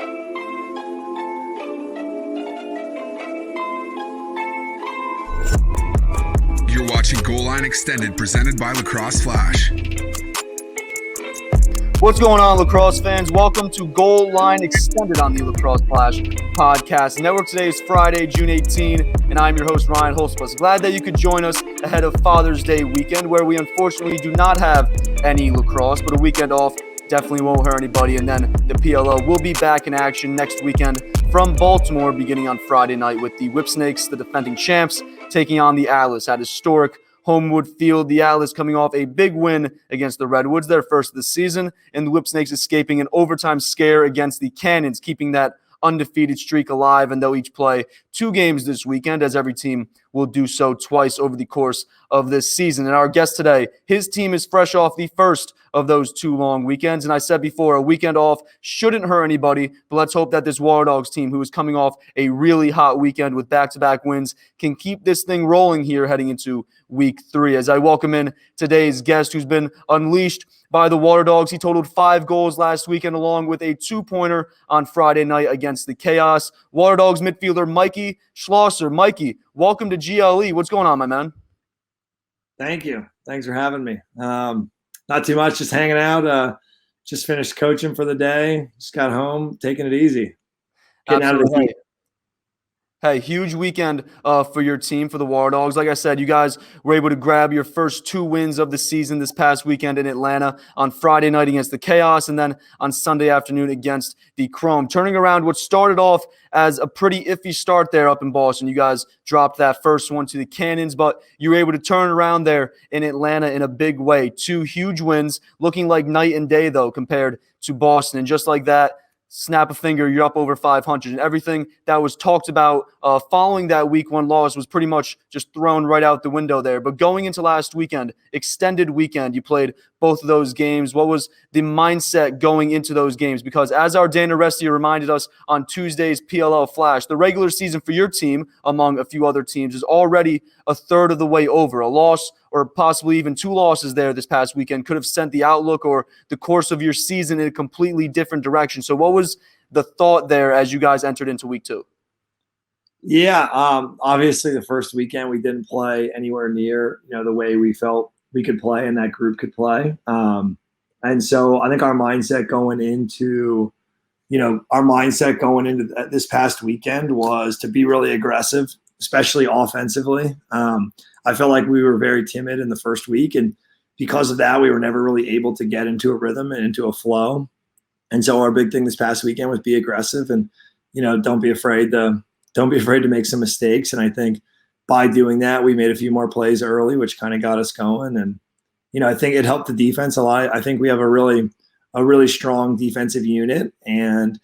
You're watching Goal Line Extended, presented by Lacrosse Flash. What's going on, Lacrosse fans? Welcome to Goal Line Extended on the Lacrosse Flash Podcast Network. Today is Friday, June 18, and I'm your host, Ryan Holzfuss. Glad that you could join us ahead of Father's Day weekend, where we unfortunately do not have any lacrosse, but a weekend off definitely won't hurt anybody. And then the PLO will be back in action next weekend from Baltimore, beginning on Friday night with the Whipsnakes, the defending champs, taking on the Atlas at historic Homewood Field. The Atlas coming off a big win against the Redwoods, their first of the season, and the Whipsnakes escaping an overtime scare against the Cannons, keeping that undefeated streak alive, and they'll each play 2 games this weekend, as every team will do so twice over the course of this season. And our guest today, his team is fresh off the first of those 2 long weekends. And I said before, a weekend off shouldn't hurt anybody, but let's hope that this Waterdogs team, who is coming off a really hot weekend with back-to-back wins, can keep this thing rolling here heading into week 3. As I welcome in today's guest, who's been unleashed by the Waterdogs. He totaled 5 goals last weekend, along with a 2-pointer on Friday night against the Chaos. Waterdogs midfielder Mikie Schlosser. Mikey, welcome to GLE. What's going on, my man? Thank you. Thanks for having me. Not too much, just hanging out. Just finished coaching for the day. Just got home, taking it easy. Getting out of the heat. Hey, huge weekend for your team, for the Waterdogs. Like I said, you guys were able to grab your first 2 wins of the season this past weekend in Atlanta, on Friday night against the Chaos, and then on Sunday afternoon against the Chrome. Turning around what started off as a pretty iffy start there up in Boston. You guys dropped that first one to the Cannons, but you were able to turn around there in Atlanta in a big way. 2 huge wins, looking like night and day, though, compared to Boston. And just like that, snap a finger, you're up over 500. And everything that was talked about following that week 1 loss was pretty much just thrown right out the window there. But going into last weekend, extended weekend, you played both of those games. What was the mindset going into those games? Because as our Dana Restia reminded us on Tuesday's PLL Flash, the regular season for your team, among a few other teams, is already a third of the way over. A loss, or possibly even 2 losses there this past weekend, could have sent the outlook or the course of your season in a completely different direction. So what was the thought there as you guys entered into week 2? Yeah, obviously the first weekend we didn't play anywhere near, the way we felt we could play and that group could play. And so I think our mindset going into this past weekend was to be really aggressive, especially offensively. I felt like we were very timid in the first week, and because of that, we were never really able to get into a rhythm and into a flow. And so our big thing this past weekend was be aggressive and, don't be afraid to make some mistakes. And I think by doing that, we made a few more plays early, which kind of got us going. And, I think it helped the defense a lot. I think we have a really strong defensive unit, and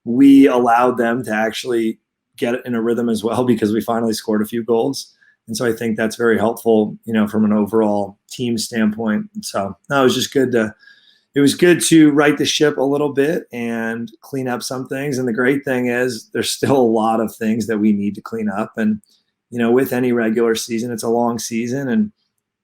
we allowed them to actually get in a rhythm as well, because we finally scored a few goals. And so I think that's very helpful, from an overall team standpoint. So no, it was just good to right the ship a little bit and clean up some things. And the great thing is there's still a lot of things that we need to clean up. And, with any regular season, it's a long season, and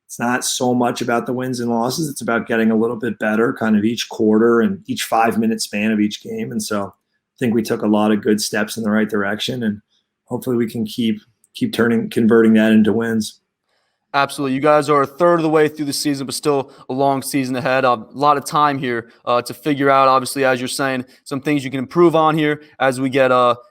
it's not so much about the wins and losses. It's about getting a little bit better kind of each quarter and each 5-minute span of each game. And so I think we took a lot of good steps in the right direction, and hopefully we can keep converting that into wins. Absolutely. You guys are a third of the way through the season, but still a long season ahead. A lot of time here to figure out, obviously, as you're saying, some things you can improve on here as we get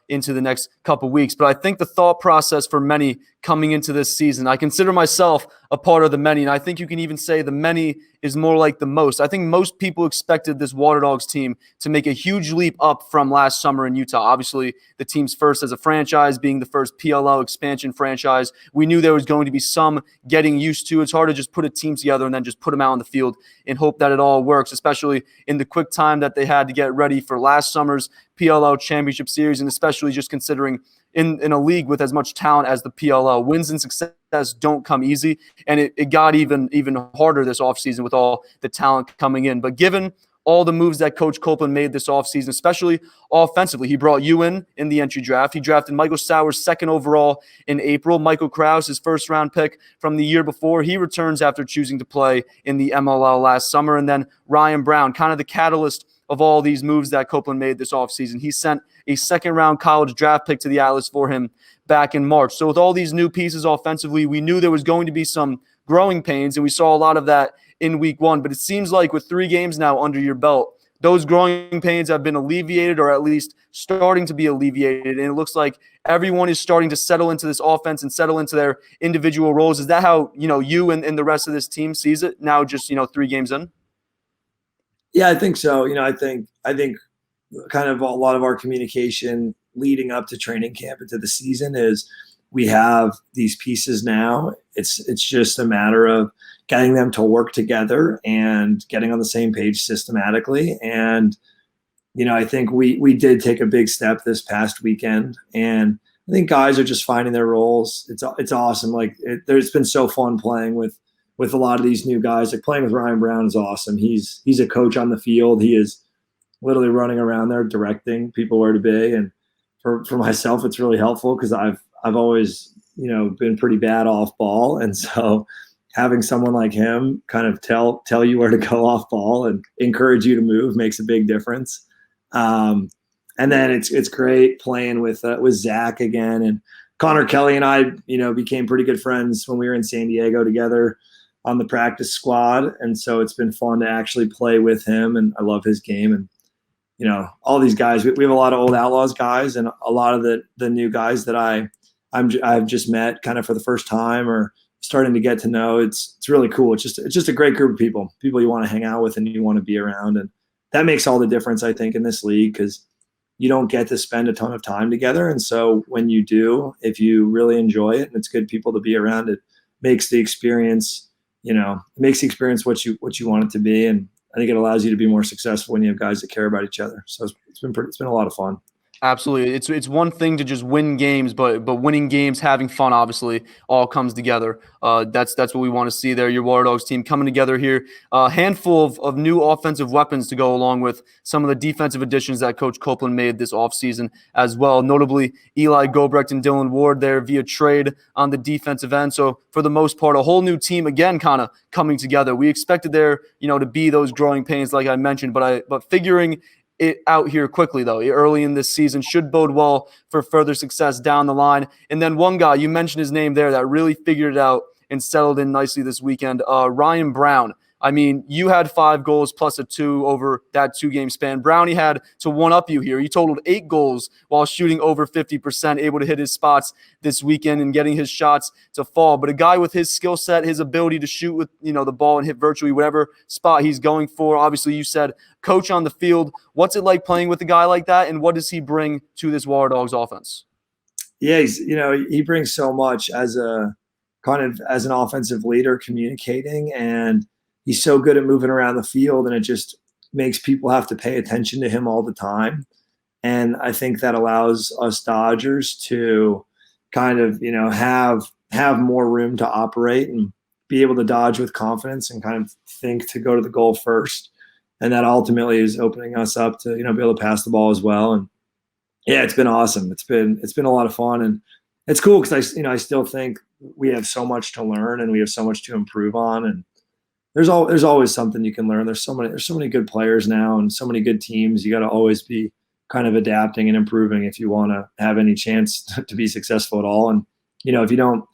into the next couple weeks. But I think the thought process for many coming into this season, I consider myself a part of the many, and I think you can even say the many is more like the most. I think most people expected this Waterdogs team to make a huge leap up from last summer in Utah. Obviously, the team's first as a franchise, being the first PLL expansion franchise. We knew there was going to be some getting used to. It's hard to just put a team together and then just put them out on the field and hope that it all works, especially in the quick time that they had to get ready for last summer's PLL Championship Series, and especially just considering in a league with as much talent as the PLL. Wins and success don't come easy, and it got even harder this offseason with all the talent coming in. But given all the moves that Coach Copeland made this offseason, especially offensively, he brought you in the entry draft. He drafted Michael Sowers 2nd overall in April. Michael Krause, his first-round pick from the year before, he returns after choosing to play in the MLL last summer. And then Ryan Brown, kind of the catalyst of all these moves that Copeland made this offseason. He sent a second-round college draft pick to the Atlas for him back in March. So with all these new pieces offensively, we knew there was going to be some growing pains, and we saw a lot of that in week one. But it seems like with 3 games now under your belt, those growing pains have been alleviated, or at least starting to be alleviated. And it looks like everyone is starting to settle into this offense and settle into their individual roles. Is that how, you and the rest of this team sees it now, just, 3 games in? Yeah, I think so. I think kind of a lot of our communication leading up to training camp into the season is we have these pieces now. It's just a matter of getting them to work together and getting on the same page systematically. And, I think we did take a big step this past weekend, and I think guys are just finding their roles. It's awesome. It's been so fun playing with a lot of these new guys. Like playing with Ryan Brown is awesome. He's a coach on the field. He is literally running around there directing people where to be. And for myself, it's really helpful because I've always, been pretty bad off ball. And so having someone like him kind of tell you where to go off ball and encourage you to move makes a big difference. And then it's great playing with Zach again. And Connor Kelly and I, became pretty good friends when we were in San Diego together on the practice squad. And so it's been fun to actually play with him, and I love his game. And, all these guys, we have a lot of old Outlaws guys and a lot of the new guys that I've just met kind of for the first time or starting to get to know. It's really cool. It's just a great group of people you want to hang out with and you want to be around. And that makes all the difference, I think, in this league, because you don't get to spend a ton of time together. And so when you do, if you really enjoy it and it's good people to be around, it makes the experience, what you want it to be. And I think it allows you to be more successful when you have guys that care about each other. So it's been a lot of fun. Absolutely. It's one thing to just win games, but winning games, having fun, obviously, all comes together. That's what we want to see there. Your Waterdogs team coming together here. A handful of new offensive weapons to go along with some of the defensive additions that Coach Copeland made this offseason as well. Notably, Eli Gobrecht and Dylan Ward there via trade on the defensive end. So for the most part, a whole new team again kind of coming together. We expected there, to be those growing pains like I mentioned, but figuring it out here quickly, though, early in this season should bode well for further success down the line. And then one guy, you mentioned his name there, that really figured it out and settled in nicely this weekend, Ryan Brown. I mean, you had 5 goals plus a 2 over that 2-game span. Brownie had to one-up you here. He totaled 8 goals while shooting over 50%, able to hit his spots this weekend and getting his shots to fall. But a guy with his skill set, his ability to shoot with the ball and hit virtually whatever spot he's going for. Obviously, you said coach on the field. What's it like playing with a guy like that, and what does he bring to this Waterdogs offense? Yeah, he brings so much as an offensive leader, communicating, and he's so good at moving around the field, and it just makes people have to pay attention to him all the time. And I think that allows us Dodgers to kind of, have more room to operate and be able to dodge with confidence and kind of think to go to the goal first. And that ultimately is opening us up to, be able to pass the ball as well. And yeah, it's been awesome. It's been a lot of fun, and it's cool because I still think we have so much to learn and we have so much to improve on. And there's always something you can learn. There's so many good players now and so many good teams. You got to always be kind of adapting and improving if you want to have any chance to be successful at all. And if you don't,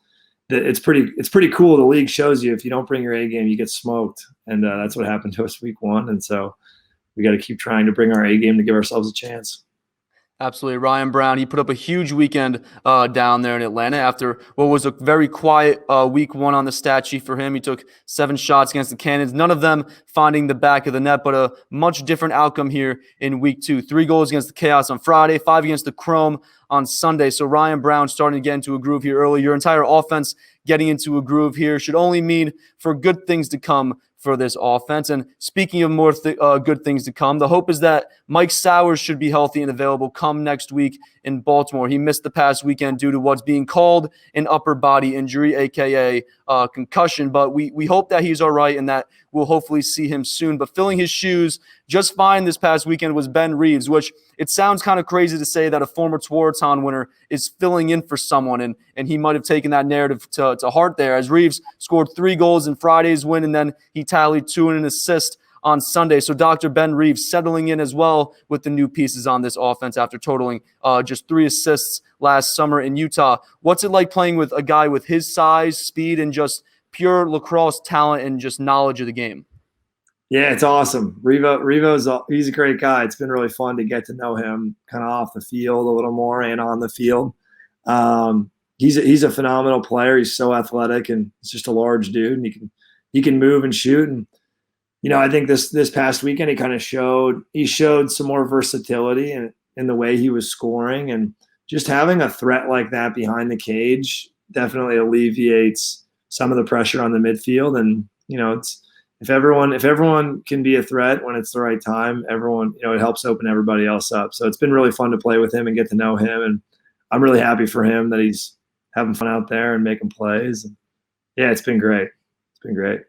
it's pretty cool. The league shows you if you don't bring your A game, you get smoked, and that's what happened to us week 1. And so we got to keep trying to bring our A game to give ourselves a chance. Absolutely. Ryan Brown, he put up a huge weekend down there in Atlanta after what was a very quiet week 1 on the stat sheet for him. He took 7 shots against the Cannons, none of them finding the back of the net, but a much different outcome here in week 2. 3 goals against the Chaos on Friday, 5 against the Chrome on Sunday. So Ryan Brown starting to get into a groove here early. Your entire offense getting into a groove here should only mean for good things to come for this offense. And speaking of more good things to come, the hope is that Mike Sowers should be healthy and available come next week in Baltimore. He missed the past weekend due to what's being called an upper body injury, aka concussion, but we hope that he's all right and that we'll hopefully see him soon. But filling his shoes just fine this past weekend was Ben Reeves, which it sounds kind of crazy to say that a former Tewaaraton winner is filling in for someone, and he might have taken that narrative to heart there, as Reeves scored 3 goals in Friday's win, and then he tallied 2 and an assist on Sunday. So Dr. Ben Reeves settling in as well with the new pieces on this offense after totaling just 3 assists last summer in Utah. What's it like playing with a guy with his size, speed, and just pure lacrosse talent and just knowledge of the game? Yeah, it's awesome. He's a great guy. It's been really fun to get to know him kind of off the field a little more and on the field. He's a phenomenal player. He's so athletic, and he's just a large dude, and he can move and shoot. And I think this past weekend he showed some more versatility in the way he was scoring, and just having a threat like that behind the cage definitely alleviates some of the pressure on the midfield. And if everyone can be a threat when it's the right time, everyone, it helps open everybody else up. So it's been really fun to play with him and get to know him. And I'm really happy for him that he's having fun out there and making plays. And yeah, it's been great. It's been great.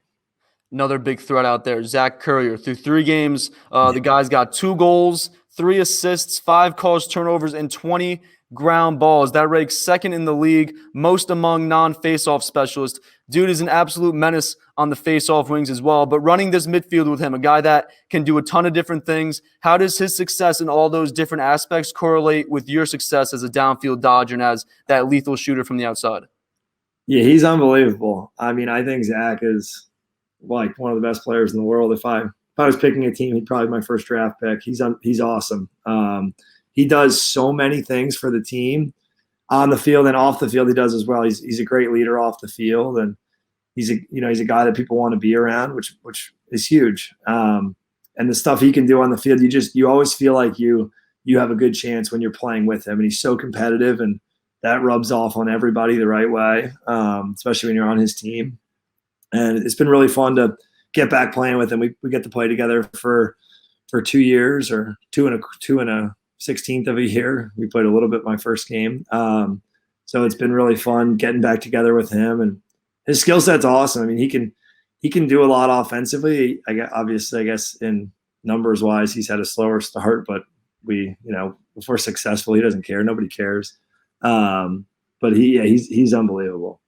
Another big threat out there, Zach Currier. Through 3 games, the guy's got 2 goals, 3 assists, 5 caused turnovers, and 20 ground balls. That ranks second in the league, most among non-faceoff specialists. Dude is an absolute menace on the faceoff wings as well. But running this midfield with him, a guy that can do a ton of different things, how does his success in all those different aspects correlate with your success as a downfield dodger and as that lethal shooter from the outside? Yeah, he's unbelievable. I mean, I think Zach is like one of the best players in the world. If I was picking a team, he'd probably be my first draft pick. He's awesome. He does so many things for the team on the field and off the field. He does as well. He's a great leader off the field, and he's a guy that people want to be around, which is huge. And the stuff he can do on the field, you always feel like you have a good chance when you're playing with him. And he's so competitive, and that rubs off on everybody the right way, especially when you're on his team. And it's been really fun to get back playing with him. We get to play together for 2 years, or two and a 16th of a year. We played a little bit my first game. So it's been really fun getting back together with him, and his skill set's awesome. I mean, he can do a lot offensively. Obviously, I guess in numbers wise, he's had a slower start, but if we're successful, he doesn't care. Nobody cares. But he's unbelievable.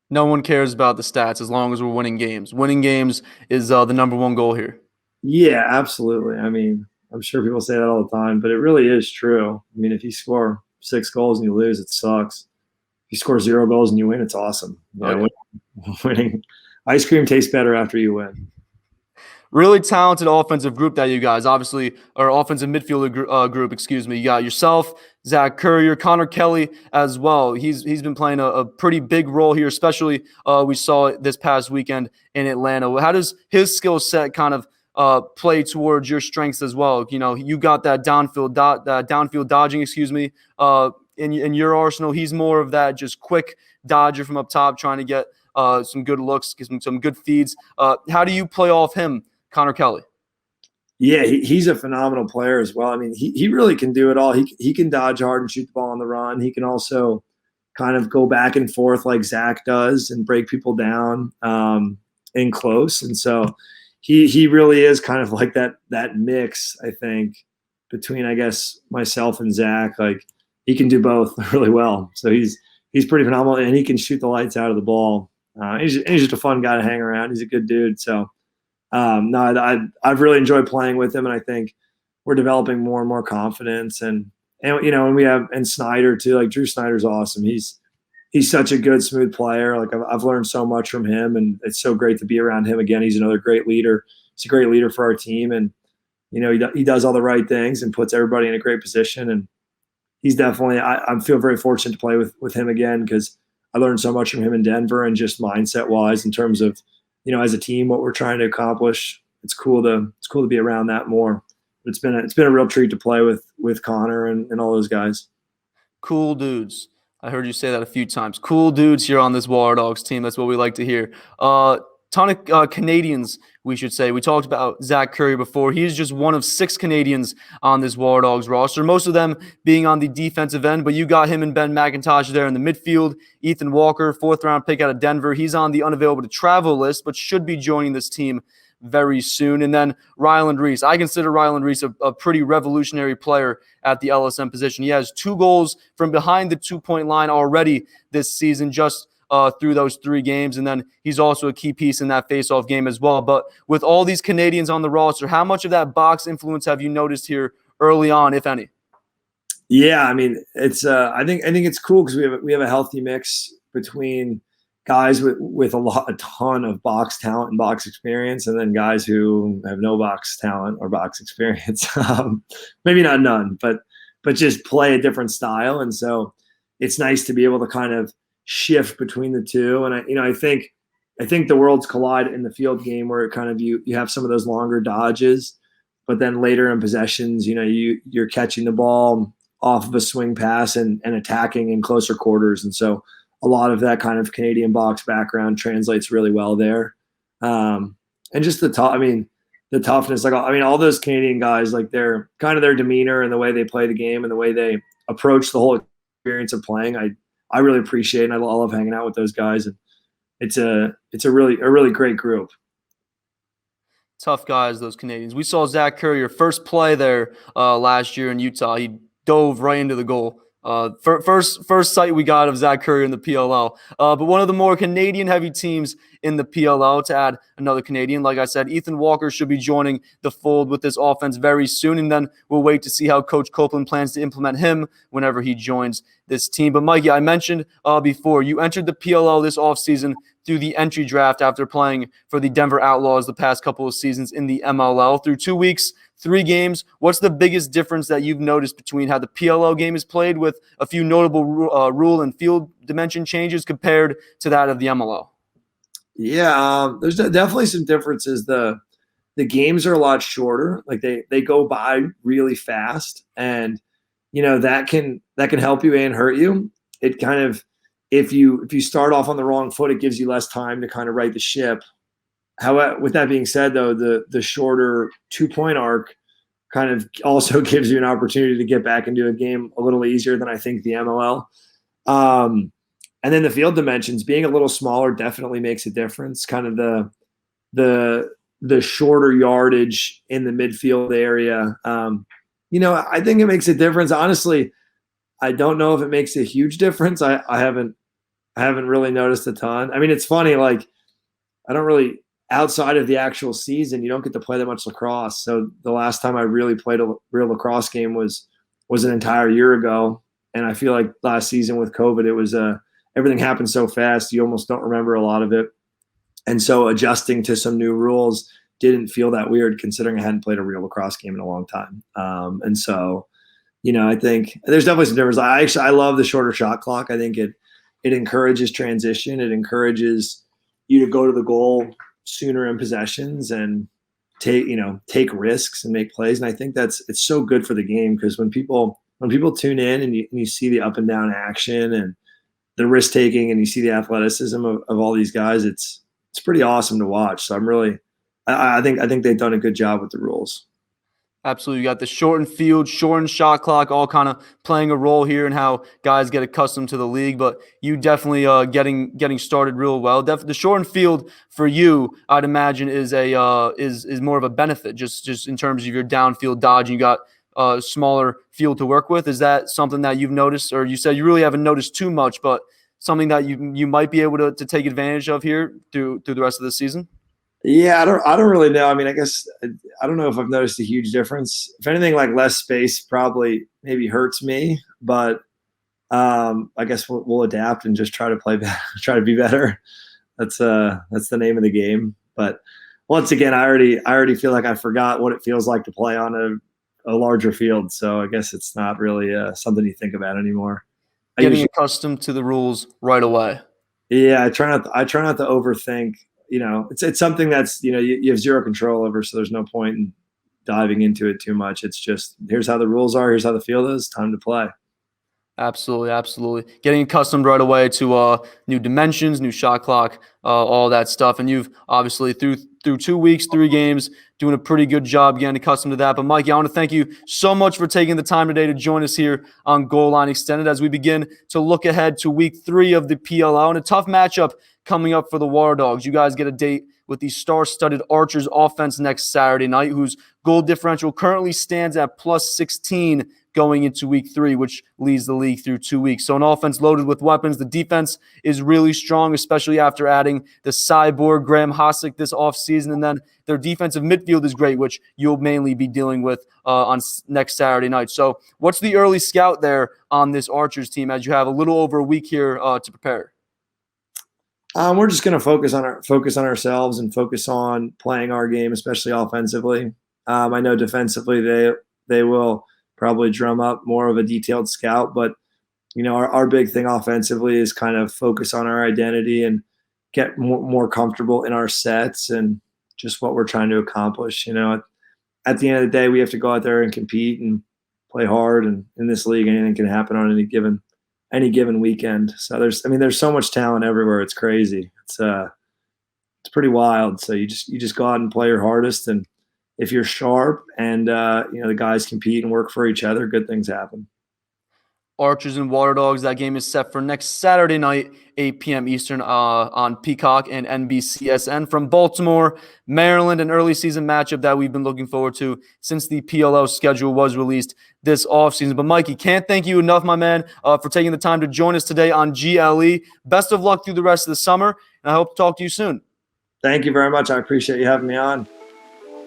No one cares about the stats as long as we're winning games. Winning games is the number one goal here. Yeah, absolutely. I mean, I'm sure people say that all the time, but it really is true. I mean, if you score 6 goals and you lose, it sucks. If you score 0 goals and you win, it's awesome. Winning ice cream tastes better after you win. Really talented offensive group that you guys, obviously, or offensive midfielder group, excuse me. You got yourself, Zach Currier, Connor Kelly as well. He's been playing a pretty big role here, especially we saw it this past weekend in Atlanta. How does his skill set kind of play towards your strengths as well? You got that downfield dodging, in your arsenal. He's more of that just quick dodger from up top, trying to get some good looks, get some good feeds. How do you play off him, Connor Kelly? Yeah, he's a phenomenal player as well. I mean, he really can do it all. He can dodge hard and shoot the ball on the run. He can also kind of go back and forth like Zach does and break people down in close. And so he really is kind of like that mix, I think, between, I guess, myself and Zach. Like, he can do both really well. So he's pretty phenomenal, and he can shoot the lights out of the ball. He's just a fun guy to hang around. He's a good dude. So I've really enjoyed playing with him, and I think we're developing more and more confidence. And we have Snyder too. Like, Drew Snyder's awesome. He's such a good, smooth player. Like, I've learned so much from him, and it's so great to be around him again. He's another great leader. He's a great leader for our team, and he does all the right things and puts everybody in a great position. And he's definitely, I feel very fortunate to play with him again, because I learned so much from him in Denver, and just mindset wise, in terms of, as a team, what we're trying to accomplish. It's cool to be around that more. It's been a real treat to play with Connor and all those guys. Cool dudes. I heard you say that a few times. Cool dudes here on this Waterdogs team. That's what we like to hear. Ton of Canadians, we should say. We talked about Zach Currier before. He's just one of 6 Canadians on this Waterdogs roster, most of them being on the defensive end, but you got him and Ben McIntosh there in the midfield. Ethan Walker, 4th-round pick out of Denver. He's on the unavailable to travel list, but should be joining this team very soon. And then Ryland Reese. I consider Ryland Reese a pretty revolutionary player at the LSM position. He has 2 goals from behind the 2-point line already this season, just through those 3 games, and then he's also a key piece in that face-off game as well. But with all these Canadians on the roster, how much of that box influence have you noticed here early on, if any? Yeah, I mean, it's I think it's cool because we have a healthy mix between guys with a ton of box talent and box experience, and then guys who have no box talent or box experience. Maybe not none, but just play a different style. And so it's nice to be able to kind of shift between the two. And I think the worlds collide in the field game where it kind of you have some of those longer dodges, but then later in possessions, you're catching the ball off of a swing pass and attacking in closer quarters. And so a lot of that kind of Canadian box background translates really well there. And just the toughness, all those Canadian guys, like their demeanor and the way they play the game and the way they approach the whole experience of playing, I really appreciate, and I love hanging out with those guys. And it's a really great group. Tough guys, those Canadians. We saw Zach Curry, first play there last year in Utah. He dove right into the goal. First sight we got of Zach Curry in the PLL. But one of the more Canadian-heavy teams in the PLL, to add another Canadian, like I said, Ethan Walker should be joining the fold with this offense very soon, and then we'll wait to see how Coach Copeland plans to implement him whenever he joins this team. But Mikey, I mentioned before, you entered the PLL this offseason through the entry draft after playing for the Denver Outlaws the past couple of seasons in the MLL. Through 2 weeks, 3 games, what's the biggest difference that you've noticed between how the PLL game is played with a few notable rule and field dimension changes compared to that of the MLL? Yeah, there's definitely some differences. The games are a lot shorter. Like they go by really fast, and that can help you and hurt you. It kind of, if you start off on the wrong foot, it gives you less time to kind of right the ship. However, with that being said, though, the shorter 2-point arc kind of also gives you an opportunity to get back into a game a little easier than I think the MLL. And then the field dimensions being a little smaller definitely makes a difference. Kind of the shorter yardage in the midfield area. I think it makes a difference. Honestly, I don't know if it makes a huge difference. I haven't really noticed a ton. I mean, it's funny. Like, I don't really, outside of the actual season, you don't get to play that much lacrosse. So the last time I really played a real lacrosse game was an entire year ago. And I feel like last season with COVID, it was everything happened so fast, you almost don't remember a lot of it. And so adjusting to some new rules didn't feel that weird, considering I hadn't played a real lacrosse game in a long time. And so, I think there's definitely some difference. I love the shorter shot clock. I think it encourages transition. It encourages you to go to the goal sooner in possessions and take risks and make plays. And I think it's so good for the game, because when people tune in and you see the up and down action and the risk taking, and you see the athleticism of all these guys, it's pretty awesome to watch. So I think they've done a good job with the rules. Absolutely. You got the shortened field, shortened shot clock, all kind of playing a role here in how guys get accustomed to the league. But you definitely getting started real well. The shortened field for you, I'd imagine, is more of a benefit, just in terms of your downfield dodge. You got a smaller field to work with. Is that something that you've noticed, or you said you really haven't noticed too much, but something that you might be able to take advantage of here through the rest of the season? Yeah, I don't really know. I mean, I guess I don't know if I've noticed a huge difference. If anything, like less space probably maybe hurts me, but I guess we'll adapt and just try to play better, try to be better. That's the name of the game. But once again, I already feel like I forgot what it feels like to play on a larger field. So I guess it's not really something you think about anymore. Getting accustomed to the rules right away. Yeah, I try not to overthink. It's something that's, you have zero control over, so there's no point in diving into it too much. It's just, here's how the rules are, here's how the field is, time to play. Absolutely. Getting accustomed right away to new dimensions, new shot clock, all that stuff. And you've obviously through 2 weeks, 3 games, doing a pretty good job getting accustomed to that. But Mikey, I want to thank you so much for taking the time today to join us here on Goal Line Extended as we begin to look ahead to week 3 of the PLL, and a tough matchup coming up for the Waterdogs. You guys get a date with the star-studded Archers offense next Saturday night, whose goal differential currently stands at plus 16 going into week 3, which leads the league through 2 weeks. So an offense loaded with weapons. The defense is really strong, especially after adding the cyborg Graham Hossack this offseason. And then their defensive midfield is great, which you'll mainly be dealing with on next Saturday night. So what's the early scout there on this Archers team as you have a little over a week here to prepare? We're just going to focus on ourselves and focus on playing our game, especially offensively. I know defensively they will probably drum up more of a detailed scout, but our big thing offensively is kind of focus on our identity and get more comfortable in our sets and just what we're trying to accomplish. At the end of the day, we have to go out there and compete and play hard. And in this league, anything can happen on any given weekend. So there's so much talent everywhere. It's crazy. It's pretty wild. So you just go out and play your hardest, and if you're sharp and the guys compete and work for each other, good things happen. Archers and Waterdogs, that game is set for next Saturday night, 8 p.m. Eastern on Peacock and NBCSN from Baltimore, Maryland, an early season matchup that we've been looking forward to since the PLO schedule was released this offseason. But Mikey, can't thank you enough, my man, for taking the time to join us today on GLE. Best of luck through the rest of the summer, and I hope to talk to you soon. Thank you very much. I appreciate you having me on.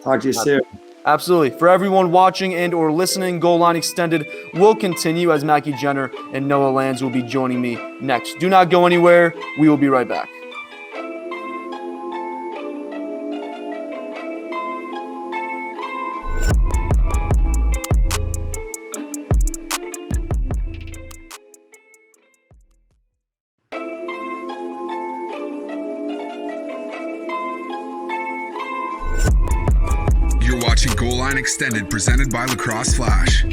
Talk to you soon. Absolutely. For everyone watching and or listening, Goal Line Extended will continue as Mackie Jenner and Noah Lands will be joining me next. Do not go anywhere. We will be right back. You're watching Goal Line Extended, presented by Lacrosse Flash.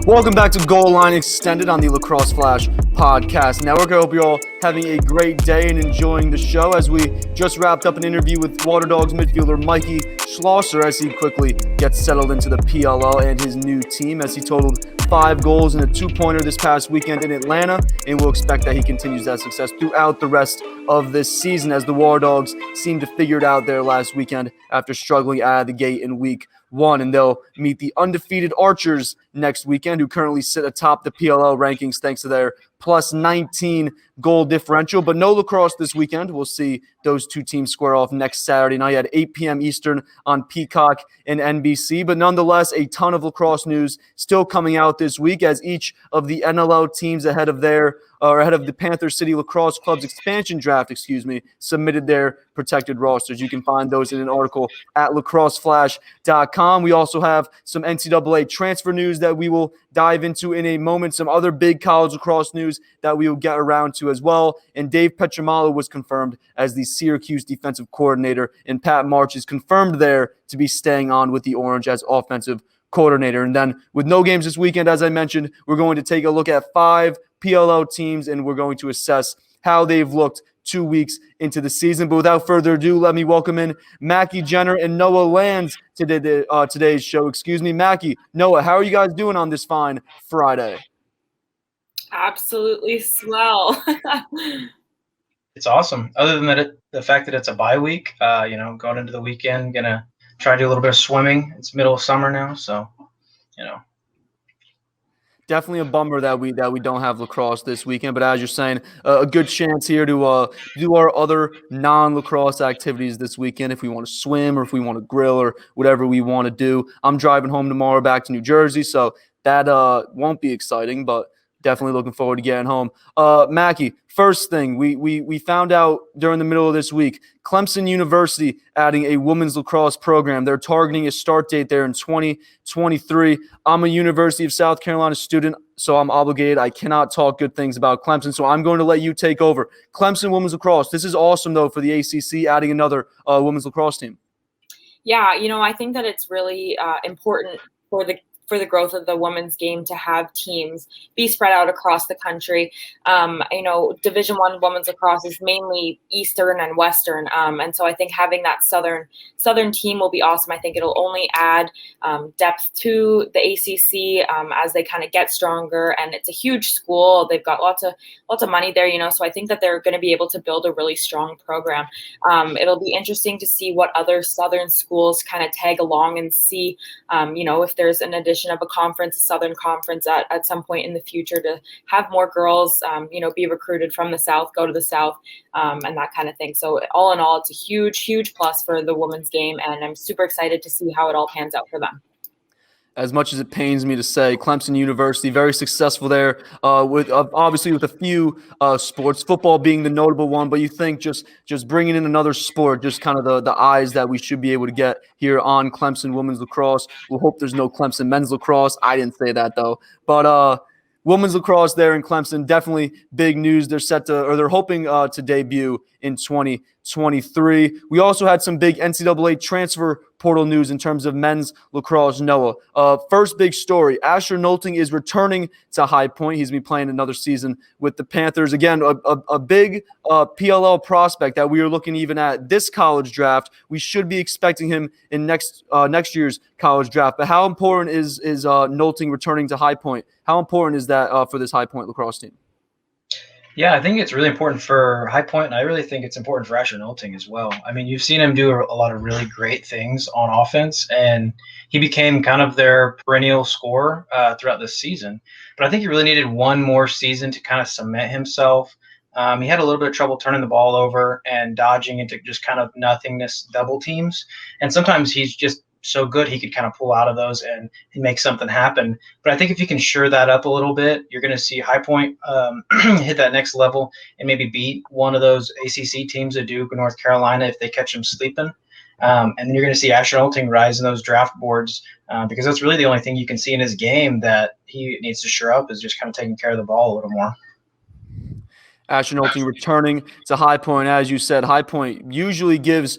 Welcome back to Goal Line Extended on the Lacrosse Flash podcast network. I hope you're all having a great day and enjoying the show as we just wrapped up an interview with Waterdogs midfielder Mikie Schlosser as he quickly gets settled into the PLO and his new team as he totaled 5 goals and a 2-pointer this past weekend in Atlanta, and we'll expect that he continues that success throughout the rest of this season as the Waterdogs seem to figure it out there last weekend after struggling out of the gate in week 1, and they'll meet the undefeated Archers next weekend, who currently sit atop the PLO rankings thanks to their plus 19 goal differential. But no lacrosse this weekend. We'll see those two teams square off next Saturday night at 8 p.m. Eastern on Peacock and NBC. But nonetheless, a ton of lacrosse news still coming out this week as each of the NLL teams ahead of the Panther City Lacrosse Club's expansion draft, submitted their protected rosters. You can find those in an article at lacrosseflash.com. We also have some NCAA transfer news that we will dive into in a moment, some other big college lacrosse news that we will get around to as well. And Dave Petromalo was confirmed as the Syracuse defensive coordinator, and Pat March is confirmed there to be staying on with the Orange as offensive coordinator. And then with no games this weekend, as I mentioned, we're going to take a look at 5 PLO teams, and we're going to assess how they've looked 2 weeks into the season. But without further ado, let me welcome in Mackie Jenner and Noah Lands to today's show. Mackie, Noah, how are you guys doing on this fine Friday? Absolutely swell. It's awesome. Other than the fact that it's a bye week, going into the weekend, gonna try to do a little bit of swimming. It's middle of summer now, so Definitely a bummer that we don't have lacrosse this weekend, but as you're saying, a good chance here to do our other non-lacrosse activities this weekend if we want to swim or if we want to grill or whatever we want to do. I'm driving home tomorrow back to New Jersey, so that won't be exciting, but definitely looking forward to getting home. Mackie, first thing, we found out during the middle of this week, Clemson University adding a women's lacrosse program. They're targeting a start date there in 2023. I'm a University of South Carolina student, so I'm obligated. I cannot talk good things about Clemson, so I'm going to let you take over. Clemson women's lacrosse. This is awesome, though, for the ACC adding another women's lacrosse team. Yeah, I think that it's really important for for the growth of the women's game to have teams be spread out across the country. Division I women's lacrosse is mainly Eastern and Western, and so I think having that Southern team will be awesome. I think it'll only add depth to the ACC as they kind of get stronger, and it's a huge school. They've got lots of money there, so I think that they're going to be able to build a really strong program. It'll be interesting to see what other Southern schools kind of tag along and see, if there's an addition of a Southern conference at some point in the future to have more girls, be recruited from the South, go to the South, and that kind of thing. So all in all, it's a huge, huge plus for the women's game, and I'm super excited to see how it all pans out for them. As much as it pains me to say, Clemson University, very successful there, obviously with a few sports, football being the notable one, but you think just bringing in another sport, just kind of the eyes that we should be able to get here on Clemson women's lacrosse. We'll hope there's no Clemson men's lacrosse. I didn't say that, though. But women's lacrosse there in Clemson, definitely big news. They're hoping to debut in 2023. We also had some big NCAA transfer portal news in terms of men's lacrosse. Noah, first big story: Asher Nolting is returning to High Point. He's been playing another season with the Panthers. Again, a big PLL prospect that we are looking even at this college draft. We should be expecting him in next year's college draft. But how important is Nolting returning to High Point? How important is that for this High Point lacrosse team? Yeah, I think it's really important for High Point, and I really think it's important for Asher Nolting as well. I mean, you've seen him do a lot of really great things on offense, and he became kind of their perennial scorer throughout this season. But I think he really needed one more season to kind of cement himself. He had a little bit of trouble turning the ball over and dodging into just kind of nothingness double teams. And sometimes he's just so good he could kind of pull out of those and make something happen. But I think if you can shore that up a little bit, you're going to see High Point hit that next level and maybe beat one of those ACC teams at Duke or North Carolina if they catch him sleeping. And then you're going to see Asher Nolting rise in those draft boards because that's really the only thing you can see in his game that he needs to shore up is just kind of taking care of the ball a little more. Asher Nolting returning to High Point. As you said, High Point usually gives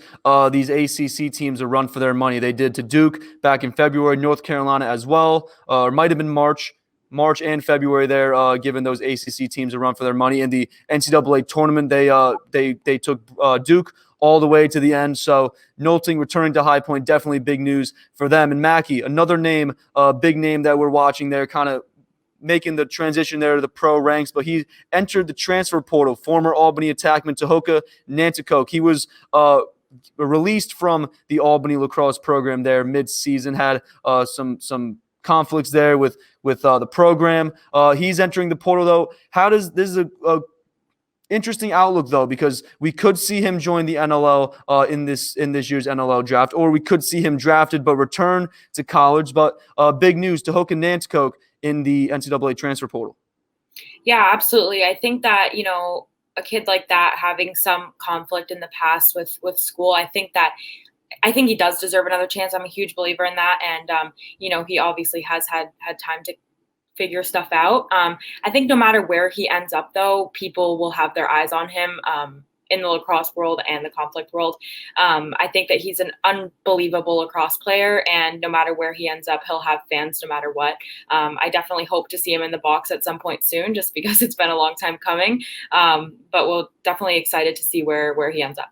these ACC teams a run for their money. They did to Duke back in February, North Carolina as well, or might have been March and February there, giving those ACC teams a run for their money. In the NCAA tournament, they took Duke all the way to the end. So Nolting returning to High Point, definitely big news for them. And Maki, another name, big name that we're watching there, kind of making the transition there to the pro ranks, but he entered the transfer portal. Former Albany attackman Tehoka Nanticoke. He was released from the Albany lacrosse program there mid-season. Had some conflicts there with the program. He's entering the portal though. This is a interesting outlook though, because we could see him join the NLL in this year's NLL draft, or we could see him drafted but return to college. But big news: Tehoka Nanticoke in the NCAA transfer portal. Yeah, absolutely. I think that, a kid like that having some conflict in the past with school, I think he does deserve another chance. I'm a huge believer in that. And, he obviously has had time to figure stuff out. I think no matter where he ends up, though, people will have their eyes on him in the lacrosse world and the conflict world. I think that he's an unbelievable lacrosse player, and no matter where he ends up, he'll have fans no matter what. I definitely hope to see him in the box at some point soon, just because it's been a long time coming. But we're definitely excited to see where he ends up.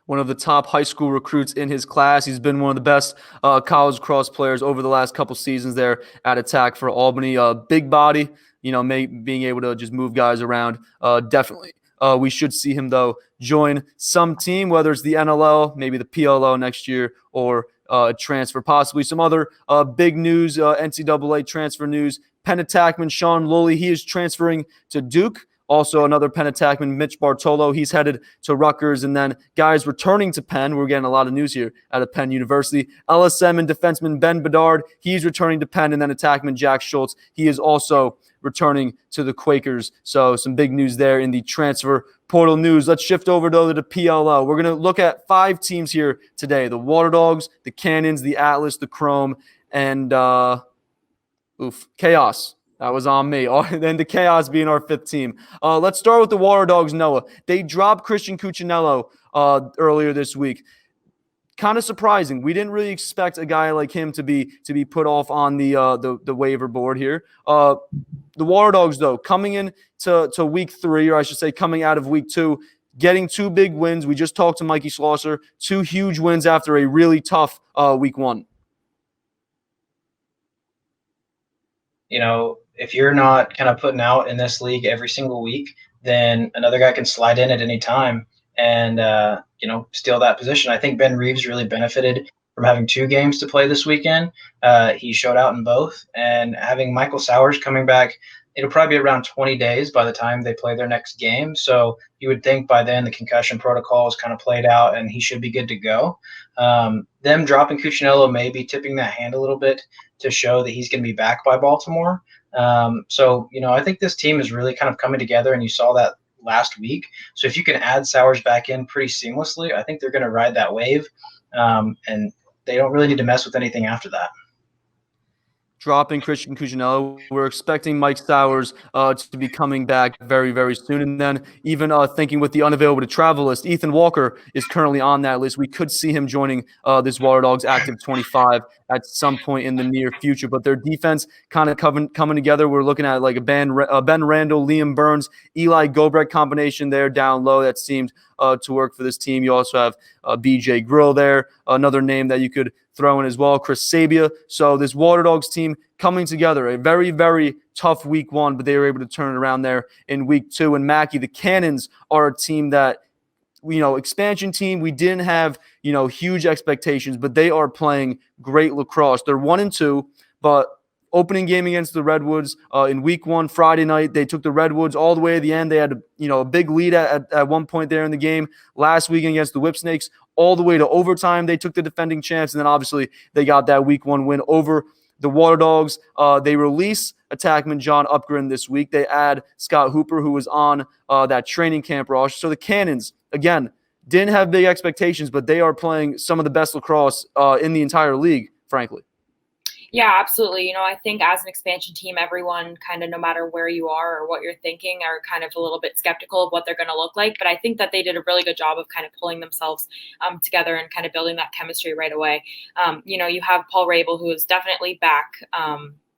One of the top high school recruits in his class. He's been one of the best college lacrosse players over the last couple seasons there at Attack for Albany. Big body, being able to just move guys around, definitely. We should see him, though, join some team, whether it's the NLL, maybe the PLO next year, or a transfer, possibly some other big news, NCAA transfer news. Penn attackman Sean Lully, he is transferring to Duke. Also, another Penn attackman, Mitch Bartolo, he's headed to Rutgers. And then guys returning to Penn, we're getting a lot of news here out of Penn University. LSM and defenseman Ben Bedard, he's returning to Penn. And then attackman Jack Schultz, he is also returning to the Quakers. So some big news there in the transfer portal news. Let's shift over to the PLO. We're going to look at 5 teams here today: the Waterdogs, the Cannons, the Atlas, the Chrome, and Chaos. That was on me. Then the Chaos being our 5th team. Let's start with the Waterdogs, Noah. They dropped Christian Cuccinello earlier this week. kind of surprising. We didn't really expect a guy like him to be put off on the waiver board here. The Waterdogs, though, coming in to week 3, or I should say coming out of week 2, getting 2 big wins. We just talked to Mikie Schlosser, 2 huge wins after a really tough week 1. If you're not kind of putting out in this league every single week, then another guy can slide in at any time and, steal that position. I think Ben Reeves really benefited from having 2 games to play this weekend. He showed out in both, and having Michael Sowers coming back, it'll probably be around 20 days by the time they play their next game. So you would think by then the concussion protocol is kind of played out and he should be good to go. Them dropping Cuccinello may be tipping that hand a little bit to show that he's going to be back by Baltimore. I think this team is really kind of coming together, and you saw that last week. So if you can add Sowers back in pretty seamlessly, I think they're going to ride that wave, and they don't really need to mess with anything after that. Dropping Christian Cuccinello. We're expecting Mike Sowers to be coming back very, very soon. And then even thinking with the unavailable to travel list, Ethan Walker is currently on that list. We could see him joining this Waterdogs active 25 at some point in the near future. But their defense kind of coming together. We're looking at like a Ben Randall, Liam Burns, Eli Gobrecht combination there down low that seemed to work for this team. You also have BJ Grill there, another name that you could throw in as well, Chris Sabia. So this Waterdogs team coming together, a very, very tough week 1, but they were able to turn it around there in week 2. And Maki, the Cannons are a team that, expansion team. We didn't have, huge expectations, but they are playing great lacrosse. They're 1-2, but opening game against the Redwoods in week 1, Friday night, they took the Redwoods all the way to the end. They had a big lead at one point there in the game. Last week against the Whipsnakes, all the way to overtime, they took the defending champs, and then obviously they got that week 1 win over the Waterdogs. They release attackman John Upgren this week. They add Scott Hooper, who was on that training camp roster. So the Cannons, again, didn't have big expectations, but they are playing some of the best lacrosse in the entire league, frankly. Yeah, absolutely. I think as an expansion team, everyone kind of, no matter where you are or what you're thinking, are kind of a little bit skeptical of what they're going to look like. But I think that they did a really good job of kind of pulling themselves together and kind of building that chemistry right away. You have Paul Rabel, who is definitely back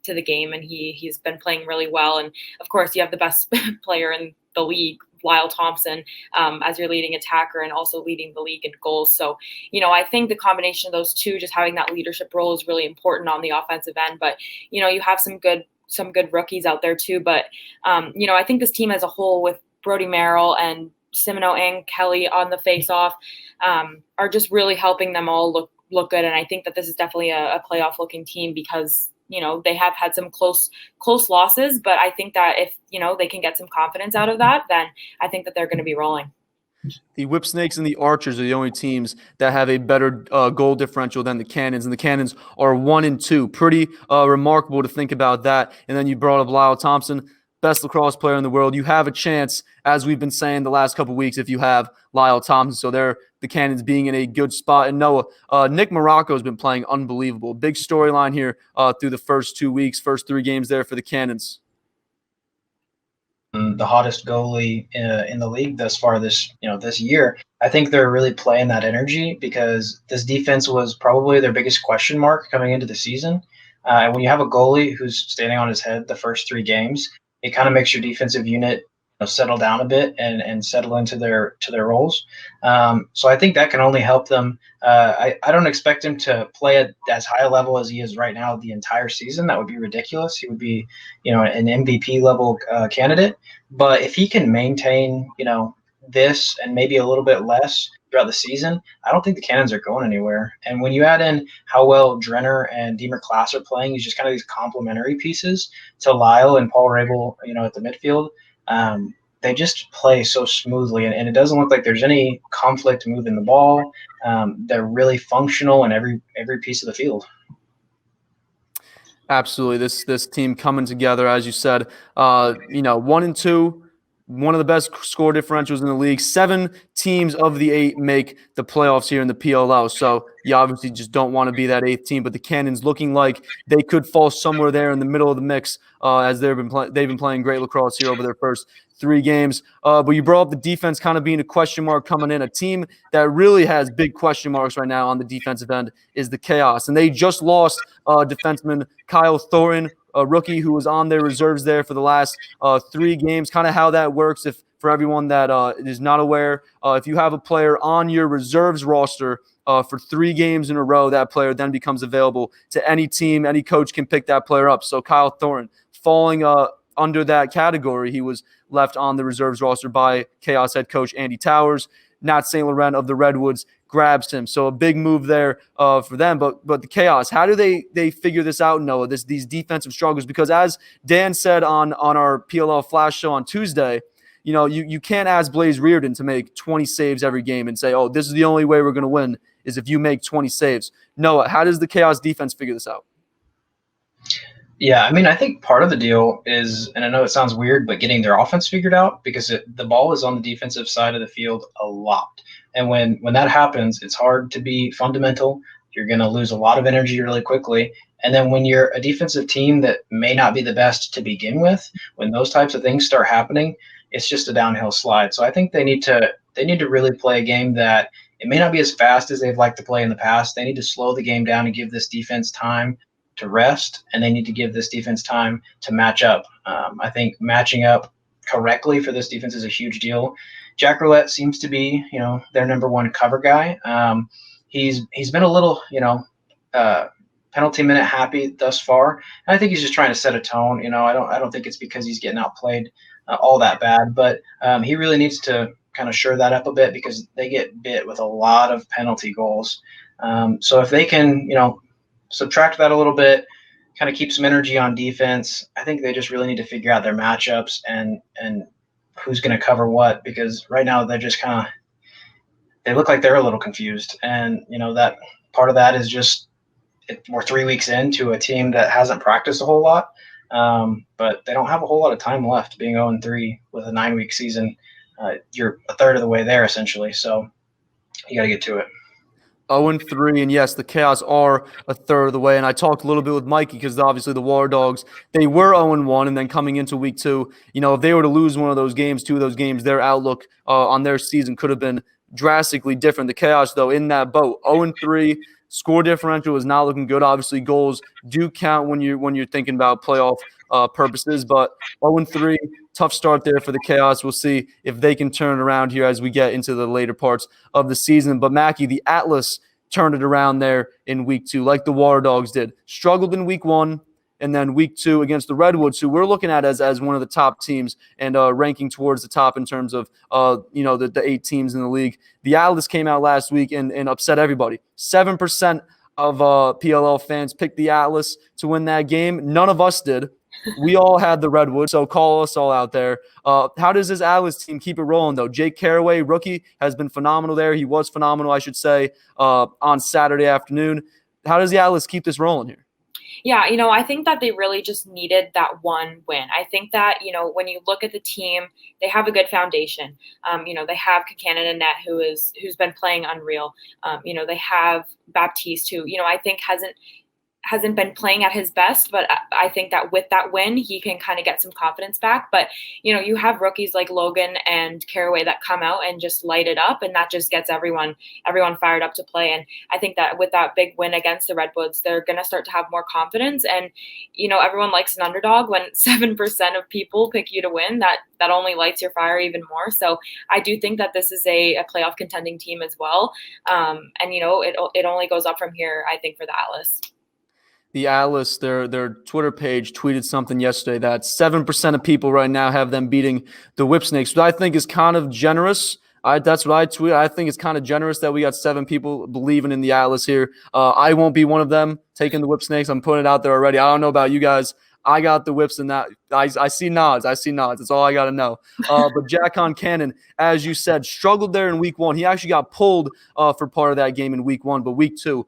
to the game, and he's been playing really well. And of course, you have the best player in the league, Lyle Thompson, as your leading attacker and also leading the league in goals. So, I think the combination of those two, just having that leadership role, is really important on the offensive end. But, you have some good rookies out there too. But, I think this team as a whole, with Brody Merrill and Simoneau and Kelly on the face-off, are just really helping them all look good. And I think that this is definitely a playoff-looking team because they have had some close losses, but I think that if, they can get some confidence out of that, then I think that they're going to be rolling. The Whipsnakes and the Archers are the only teams that have a better goal differential than the Cannons, and the Cannons are 1-2. Pretty remarkable to think about that. And then you brought up Lyle Thompson, best lacrosse player in the world. You have a chance, as we've been saying the last couple of weeks, if you have Lyle Thompson. So the Cannons being in a good spot. And Noah, Nick Morocco has been playing unbelievable. Big storyline here through the first 2 weeks, first 3 games there for the Cannons. The hottest goalie in the league thus far this year. I think they're really playing that energy because this defense was probably their biggest question mark coming into the season. And when you have a goalie who's standing on his head the first 3 games, it kind of makes your defensive unit settle down a bit and settle into their roles. So I think that can only help them. I don't expect him to play at as high a level as he is right now the entire season. That would be ridiculous. He would be, an MVP level candidate. But if he can maintain, this and maybe a little bit less throughout the season, I don't think the Cannons are going anywhere. And when you add in how well Drenner and Deemer Class are playing, he's just kind of these complementary pieces to Lyle and Paul Rabel, at the midfield. They just play so smoothly, and it doesn't look like there's any conflict moving the ball. They're really functional in every piece of the field. Absolutely. This team coming together, as you said, 1-2, one of the best score differentials in the league. 7 teams of the 8 make the playoffs here in the PLL. So you obviously just don't want to be that 8th team. But the Cannons looking like they could fall somewhere there in the middle of the mix as they've been playing great lacrosse here over their first 3 games. But you brought up the defense kind of being a question mark coming in. A team that really has big question marks right now on the defensive end is the Chaos. And they just lost defenseman Kyle Thorin, a rookie who was on their reserves there for the last 3 games. Kind of how that works, if for everyone that is not aware, if you have a player on your reserves roster for 3 games in a row, that player then becomes available to any team. Any coach can pick that player up. So Kyle Thorin falling under that category, he was left on the reserves roster by Chaos head coach Andy Towers. Nat St. Laurent of the Redwoods grabs him. So a big move there for them. But the Chaos, how do they figure this out, Noah, these defensive struggles? Because as Dan said on our PLL Flash show on Tuesday, you can't ask Blaze Reardon to make 20 saves every game and say, oh, this is the only way we're going to win is if you make 20 saves. Noah, how does the Chaos defense figure this out? Yeah, I mean, I think part of the deal is, and I know it sounds weird, but getting their offense figured out, because the ball is on the defensive side of the field a lot. And when that happens, it's hard to be fundamental. You're going to lose a lot of energy really quickly. And then when you're a defensive team that may not be the best to begin with, when those types of things start happening, it's just a downhill slide. So I think they need to really play a game that it may not be as fast as they've liked to play in the past. They need to slow the game down and give this defense time to rest, and they need to give this defense time to match up. I think matching up correctly for this defense is a huge deal. Jack Roulette seems to be, their number 1 cover guy. He's been a little, penalty minute happy thus far. And I think he's just trying to set a tone. I don't think it's because he's getting outplayed all that bad, but he really needs to kind of shore that up a bit, because they get bit with a lot of penalty goals. So if they can, subtract that a little bit, kind of keep some energy on defense, I think they just really need to figure out their matchups and who's going to cover what, because right now they're just they look like they're a little confused. And, that part of that is just we're 3 weeks into a team that hasn't practiced a whole lot, but they don't have a whole lot of time left, being 0-3 with a 9-week season. You're a third of the way there, essentially. So you got to get to it. 0-3, and yes, the Chaos are a third of the way. And I talked a little bit with Mikey, because obviously the Waterdogs, they were 0-1, and then coming into week 2, if they were to lose one of those games, 2 of those games, their outlook on their season could have been drastically different. The Chaos, though, in that boat, 0-3, score differential is not looking good. Obviously, goals do count when you're thinking about playoff purposes, but 0-3, tough start there for the Chaos. We'll see if they can turn it around here as we get into the later parts of the season. But Maki, the Atlas turned it around there in week 2, like the Waterdogs did. Struggled in week 1, and then week 2 against the Redwoods, who we're looking at as one of the top teams and ranking towards the top in terms of the 8 teams in the league. The Atlas came out last week and upset everybody. 7% of PLL fans picked the Atlas to win that game. None of us did. We all had the Redwood, so call us all out there. How does this Atlas team keep it rolling, though? Jake Caraway, rookie, has been phenomenal there. He was phenomenal, I should say, on Saturday afternoon. How does the Atlas keep this rolling here? Yeah, I think that they really just needed that one win. I think that, when you look at the team, they have a good foundation. They have Buchanan and Net, who's been playing unreal. They have Baptiste, who, I think hasn't been playing at his best, but I think that with that win, he can kind of get some confidence back. But, you have rookies like Logan and Caraway that come out and just light it up, and that just gets everyone fired up to play. And I think that with that big win against the Redwoods, they're going to start to have more confidence. And, everyone likes an underdog. When 7% of people pick you to win, that only lights your fire even more. So I do think that this is a playoff contending team as well. And, it only goes up from here, I think, for the Atlas. The Atlas, their Twitter page tweeted something yesterday that 7% of people right now have them beating the Whipsnakes, which I think is kind of generous. That's what I tweeted. I think it's kind of generous that we got 7 people believing in the Atlas here. I won't be one of them taking the Whipsnakes. I'm putting it out there already. I don't know about you guys. I got the Whips in that. I see nods. That's all I got to know. But Jack on Cannon, as you said, struggled there in week 1. He actually got pulled for part of that game in week 1. But week 2,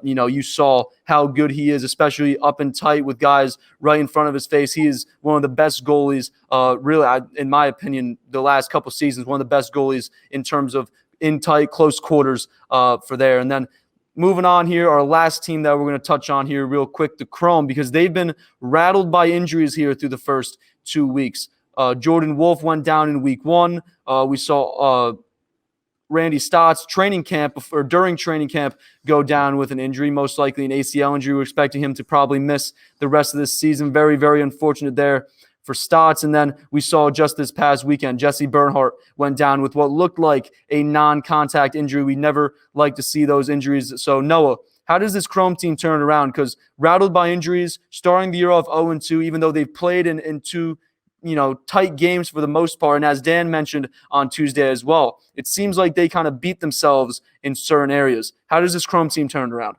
you saw how good he is, especially up and tight with guys right in front of his face. He is one of the best goalies, really, in my opinion, the last couple seasons, one of the best goalies in terms of in tight, close quarters for there. And then moving on here, our last team that we're going to touch on here real quick, the Chrome, because they've been rattled by injuries here through the first 2 weeks. Jordan Wolf went down in week 1. We saw Randy Stotts during training camp go down with an injury, most likely an ACL injury. We're expecting him to probably miss the rest of this season. Very, very unfortunate there for Stotts. And then we saw just this past weekend, Jesse Bernhardt went down with what looked like a non-contact injury. We never like to see those injuries. So Noah, how does this Chrome team turn around? Because rattled by injuries, starting the year off 0-2, even though they've played in 2 tight games for the most part. And as Dan mentioned on Tuesday as well, it seems like they kind of beat themselves in certain areas. How does this Chrome team turn around?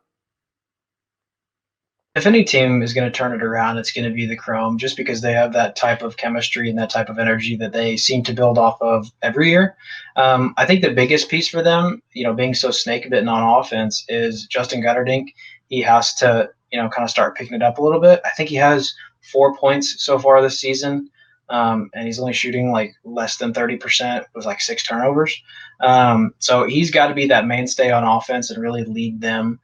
If any team is going to turn it around, it's going to be the Chrome, just because they have that type of chemistry and that type of energy that they seem to build off of every year. I think the biggest piece for them, being so snake-bitten on offense, is Justin Gutterdink. He has to, kind of start picking it up a little bit. I think he has 4 points so far this season. And he's only shooting like less than 30% with like 6 turnovers. So he's got to be that mainstay on offense and really lead them.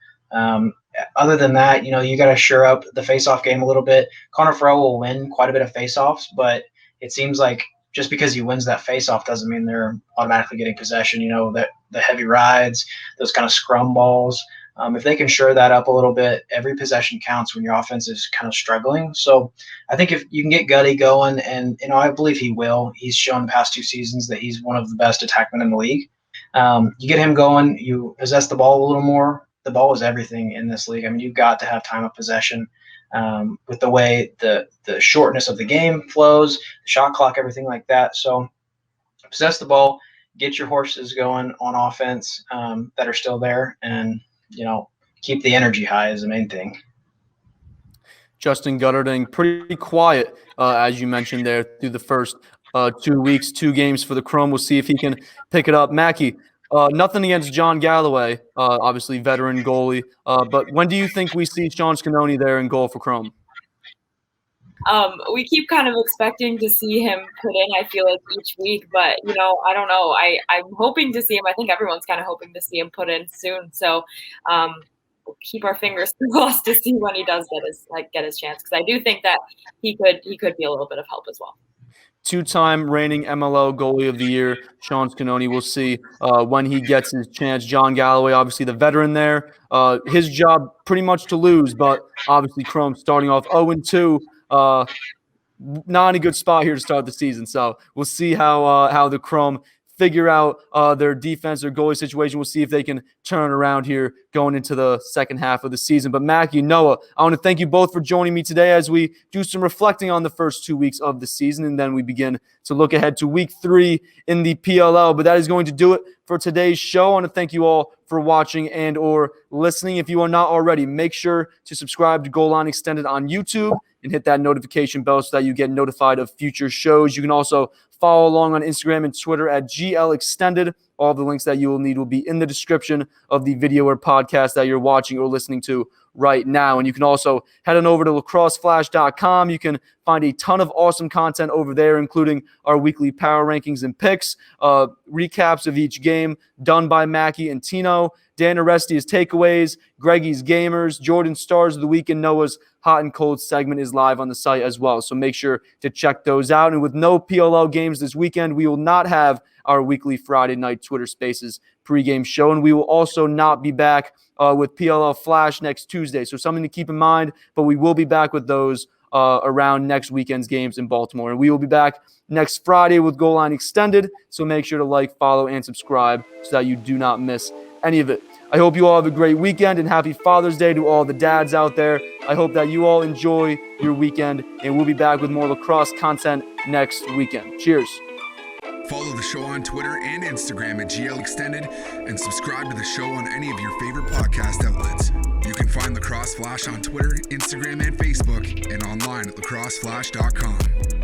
Other than that, you got to shore up the face-off game a little bit. Connor Farrell will win quite a bit of face-offs, but it seems like just because he wins that face-off doesn't mean they're automatically getting possession. That the heavy rides, those kind of scrum balls. If they can shore that up a little bit, every possession counts when your offense is kind of struggling. So I think if you can get Gutty going, and I believe he will. He's shown the past 2 seasons that he's one of the best attackmen in the league. You get him going, you possess the ball a little more. The ball is everything in this league. I mean, you've got to have time of possession with the way the shortness of the game flows, the shot clock, everything like that. So possess the ball, get your horses going on offense that are still there, and keep the energy high is the main thing. Justin Gutterding, pretty quiet, as you mentioned there, through the first 2 weeks, 2 games for the Chrome. We'll see if he can pick it up. Maki, nothing against John Galloway, obviously veteran goalie, but when do you think we see Sean Scanoni there in goal for Chrome? We keep kind of expecting to see him put in, I feel like, each week, but I don't know. I'm hoping to see him. I think everyone's kind of hoping to see him put in soon. So we'll keep our fingers crossed to see when he does get his chance, because I do think that he could be a little bit of help as well. 2-time reigning MLO goalie of the year, Sean Scanoni. We'll see when he gets his chance. John Galloway, obviously the veteran there. His job pretty much to lose, but obviously Chrome starting off 0-2. Not in a good spot here to start the season. So we'll see how the Chrome figure out their defense, their goalie situation. We'll see if they can turn around here going into the second half of the season. But Maki, Noah, I want to thank you both for joining me today as we do some reflecting on the first 2 weeks of the season, and then we begin to look ahead to week 3 in the PLL. But that is going to do it for today's show. I want to thank you all for watching and or listening. If you are not already, make sure to subscribe to Goal Line Extended on YouTube and hit that notification bell so that you get notified of future shows. You can also follow along on Instagram and Twitter at GL Extended. All the links that you will need will be in the description of the video or podcast that you're watching or listening to right now. And you can also head on over to lacrosseflash.com. You can find a ton of awesome content over there, including our weekly power rankings and picks, recaps of each game done by Maki and Tino, Dan Aresti's takeaways, Greggy's gamers, Jordan's stars of the week, and Noah's hot and cold segment is live on the site as well. So make sure to check those out. And with no PLL games this weekend, we will not have our weekly Friday night Twitter Spaces pregame show. And we will also not be back with PLL Flash next Tuesday. So something to keep in mind, but we will be back with those around next weekend's games in Baltimore. And we will be back next Friday with Goal Line Extended. So make sure to like, follow, and subscribe so that you do not miss any of it. I hope you all have a great weekend, and happy Father's Day to all the dads out there. I hope that you all enjoy your weekend, and we'll be back with more lacrosse content next weekend. Cheers. Follow the show on Twitter and Instagram at GL Extended, and subscribe to the show on any of your favorite podcast outlets. You can find Lacrosse Flash on Twitter, Instagram, and Facebook, and online at lacrosseflash.com.